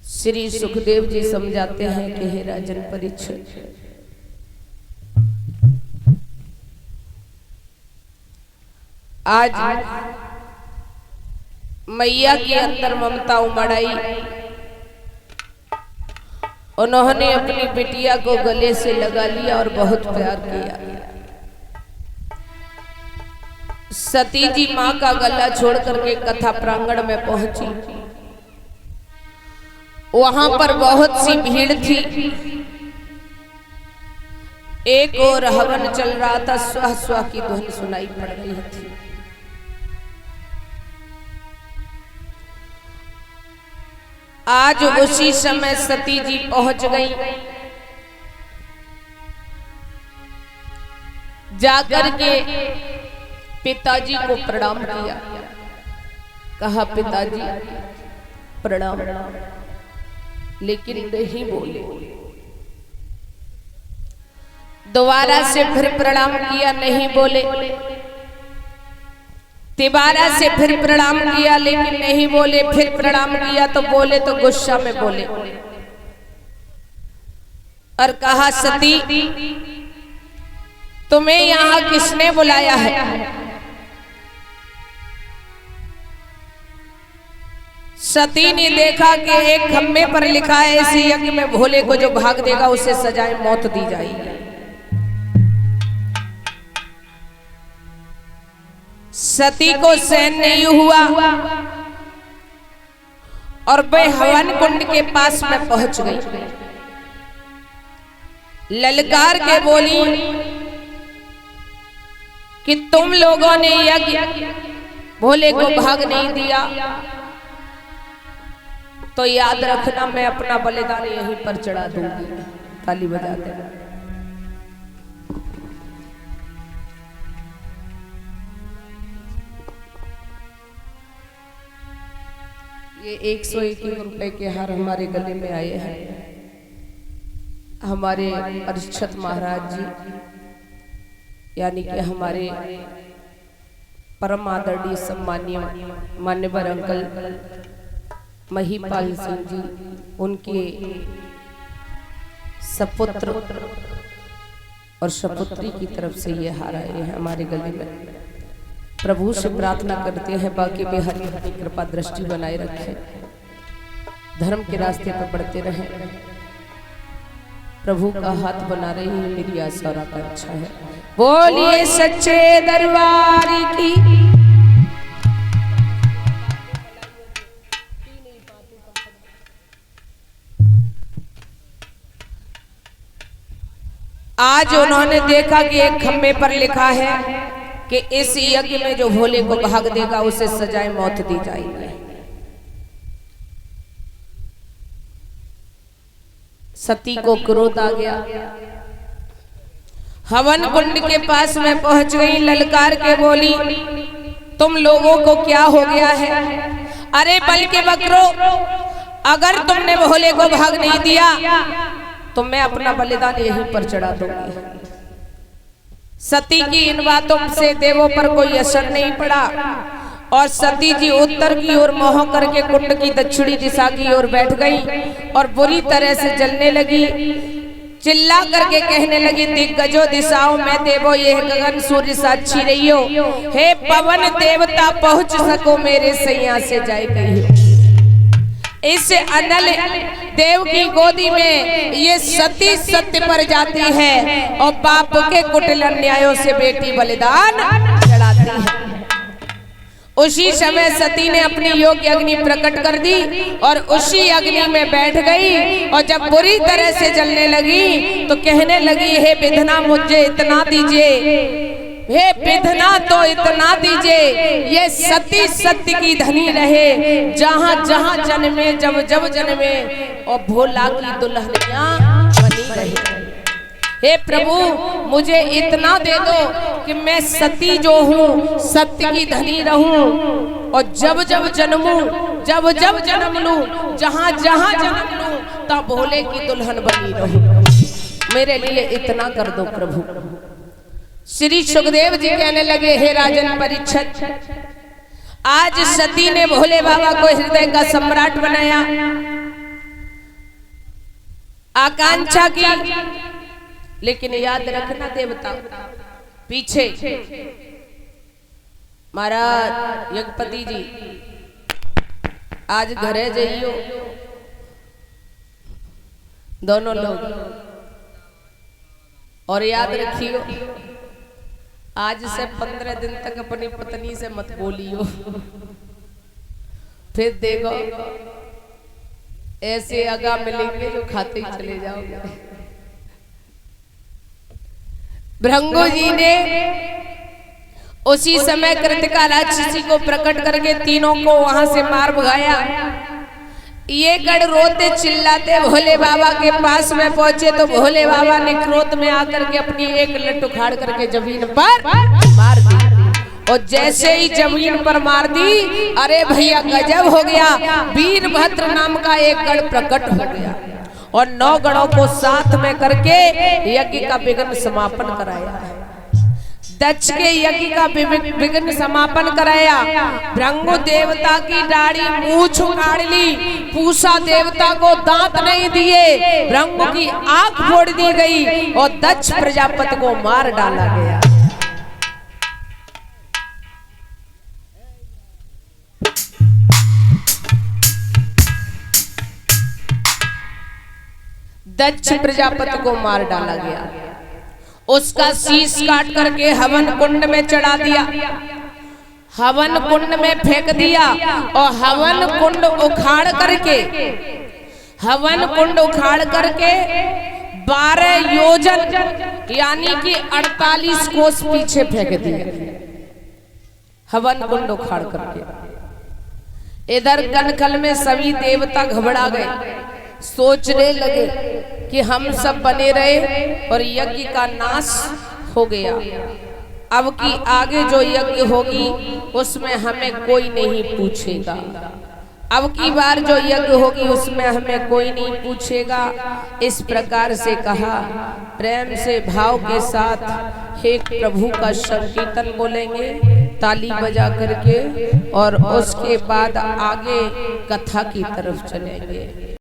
श्री सुखदेव जी समझाते हैं कि हे राजन परीक्षित, आज मैया के अंदर ममता उमड़ाई, उन्होंने अपनी बिटिया को गले से लगा लिया और बहुत प्यार किया। सती जी माँ का गला छोड़ करके कथा प्रांगण में पहुंची। वहां पर बहुत सी भीड़ थी। एक और हवन चल रहा था, स्वाह स्वाह की ध्वनि सुनाई पड़ रही थी। आज उसी समय सती जी पहुंच गई। जाकर के पिताजी को प्रणाम किया। कहा पिताजी प्रणाम, लेकिन नहीं बोले। दोबारा से फिर प्रणाम किया, नहीं बोले। तिबारा से फिर प्रणाम किया, लेकिन नहीं बोले। फिर प्रणाम किया तो बोले, तो गुस्सा में बोले और कहा सती तुम्हें यहां किसने बुलाया है? सती ने देखा कि एक खम्भे पर लिखा है इसी यज्ञ में भोले को जो भाग देगा उसे सजाए मौत दी जाएगी। सती को सहन नहीं हुआ और वे हवन कुंड के पास में पहुंच गई। ललकार के बोली कि तुम लोगों ने यज्ञ भोले को भाग नहीं दिया तो याद रखना मैं अपना बलिदान यहीं पर चढ़ा दूंगी। ताली बजा देना। ये 101 रुपए के हार हमारे गले में आए हैं। हमारे परीक्षित महाराज जी यानी कि हमारे परम आदरणीय सम्मानीय मान्यवर अंकल महिपाल सिंह जी, उनके सपुत्र और सपुत्री की तरफ से ये हार आए हैं हमारे गले में। प्रभु से प्रार्थना करते हैं बाकी बिहारी अपनी कृपा दृष्टि बनाए रखें, धर्म के रास्ते पर बढ़ते रहें। प्रभु का हाथ बना रही है मेरी आशा और आकांक्षा है। बोलिए सच्चे दरबार की। आज उन्होंने देखा कि एक खम्भे पर लिखा है कि इस यज्ञ में जो भोले को भाग देगा उसे सजाए मौत दी जाएगी। सती को क्रोध आ गया। हवन कुंड के पास में पहुंच गई। ललकार के बोली तुम लोगों को क्या हो गया है? अरे बल के बकरो, अगर तुमने भोले को भाग नहीं दिया तो मैं अपना बलिदान यहीं पर चढ़ा दूंगी। सती की इन बातों से देवों पर कोई असर नहीं पड़ा और सती जी उत्तर की ओर मोह करके कुंड की दक्षिणी दिशा की ओर बैठ गई और बुरी तरह से जलने लगी। चिल्ला करके कहने लगी दिग्गजों दिशाओं में देवो ये गगन सूर्य साक्षी रहियो, हे पवन देवता पहुंच सको मेरे सैया से जाए कहियो। इस अनल देव की गोदी में ये सती सत्य पर जाती है और बाप के कुटिल अन्यायों से बेटी बलिदान चढ़ाती है। उसी समय सती ने अपनी योग्य अग्नि प्रकट कर दी और उसी अग्नि में बैठ गई और जब बुरी तरह से जलने लगी तो कहने लगी हे विधना मुझे इतना दीजिए, हे विधना तो इतना दीजिए, ये सती सत्य की धनी रहे, जहां जहां जन्मे जब जब जन्मे और भोला की दुल्हनियां बनी रहे। हे प्रभु मुझे इतना दे दो कि मैं सती जो हूँ सत्य की धनी रहूं और जब जब जन्मूं जब जब जन्म लूं जहां जहां जन्म लूं तब भोले की दुल्हन बनी रहूं। मेरे लिए इतना कर दो प्रभु। श्री सुखदेव जी कहने लगे हे राजन परीक्षित, आज सती ने भोले बाबा को हृदय का सम्राट बनाया आकांक्षा की, लेकिन याद रखना देवता पीछे महाराज यज्ञपति जी आज घरे जाइयो दोनों लोग, और याद रखियो आज से 15 दिन तक अपनी पत्नी से मत बोलियो, फिर देखो ऐसे आगा मिलेंगे जो खाते ही चले जाओगे। भृंगु जी ने उसी समय कृतिका राक्षसी को प्रकट करके तीनों को वहां से मार भगाया। ये गढ़ रोते चिल्लाते भोले बाबा के पास में पहुंचे तो भोले बाबा ने क्रोध में आकर के अपनी एक लट उखाड़ करके जमीन पर मार दी, और जैसे ही जमीन पर मार दी, अरे भैया गजब हो गया। वीरभद्र नाम का एक गढ़ प्रकट हो गया और 9 गढ़ों को साथ में करके यज्ञ का विघ्न समापन कराया। दक्ष के यज्ञ का विघ्न समापन कराया। भृंगु देवता की दाढ़ी मूछ उखाड़ ली, पूषा देवता को दांत नहीं दिए, भृंगु की आंख फोड़ दी गई और दक्ष प्रजापति को मार डाला गया। दक्ष प्रजापति को मार डाला गया। उसका शीश काट करके हवन कुंड में चढ़ा दिया, हवन कुंड में फेंक दिया, और हवन कुंड उखाड़ करके 12 योजन यानी कि 48 कोस पीछे फेंक दिया, हवन कुंड उखाड़ करके। इधर कनखल में सभी देवता घबरा गए, सोचने लगे कि हम सब बने रहे और यज्ञ का नाश हो गया, अब की आगे जो यज्ञ होगी उसमें हमें कोई नहीं पूछेगा, अब की बार जो यज्ञ होगी उसमें हमें कोई नहीं पूछेगा। इस प्रकार से कहा। प्रेम से भाव के साथ हे प्रभु का संकीर्तन बोलेंगे ताली बजा करके, और उसके बाद आगे कथा की तरफ चलेंगे।